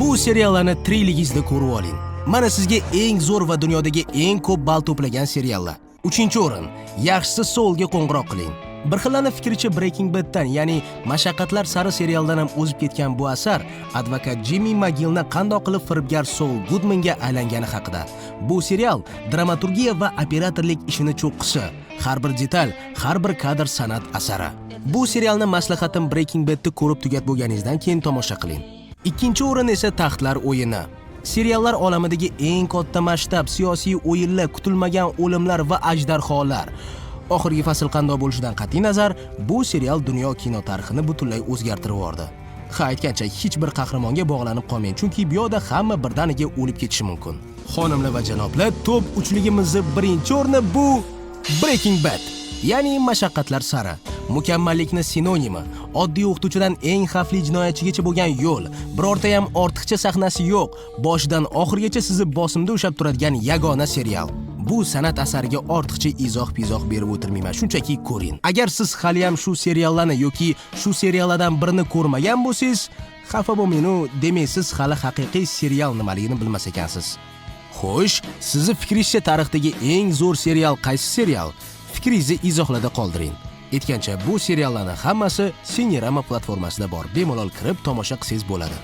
Bu seriallarni triligizda ko'rib oling. Mana sizga eng zo'r va dunyodagi eng ko'p ball to'plagan seriallar. 3-o'rin. Yaxshisi Soulga qo'ng'iroq qiling. Bir xillarning fikricha Breaking Bad'dan, ya'ni mashaqqatlar sari serialdan ham o'zib ketgan bu asar advokat Jimmy McGillni qandoq qilib firibgar Saul Goodmanga aylangani haqida. Bu serial dramaturgiya va operatorlik ishini cho'qqisi. Har bir detal, har bir kadr san'at asari. Bu serialni maslahatim Breaking Bad'ni ko'rib tugat bo'lganingizdan keyin tomosha qiling. 2-o'rin esa Taxtlar o'yini. Seriallar olamidagi eng katta masshtab siyosiy o'yinlar, kutilmagan o'limlar va ajdarholar. Oxirgi fasl qanday bo'lishidan qat'iy nazar, bu serial dunyo kino tarixini butunlay o'zgartirib yubordi. Aytgancha hech bir qahramonga bog'lanib qolmang, chunki bu yoqda hamma birdaniga o'lib ketishi mumkin. Xonimlar va janoblar, top 3ligimizning birinchi o'rni bu Breaking Bad, ya'ni mashaqqatlar sari. Mukammallikni sinonimi, oddiy o'qituvchidan eng xavfli jinoyatchigacha bo'lgan yo'l, birorta ham ortiqcha sahnasi yo'q, boshidan oxirigacha sizni bosimda ushlab turadigan yagona serial. Bu san'at asariga ortiqcha izoh berib o'tirmayman, shunchaki ko'ring. Agar siz hali ham shu seriallarni yoki shu seriallardan birini ko'rmagan bo'lsangiz, xafa bo'lmang, demak siz hali haqiqiy serial nimaligini bilmas ekansiz. Xo'sh, sizning fikringizcha tarixdagi eng zo'r serial qaysi serial? Fikringizni izohlarda qoldiring. Aytgancha bu seriallarning hammasi Cinerama platformasida bor. Bemalol kirib tomosha qilsangiz bo'ladi.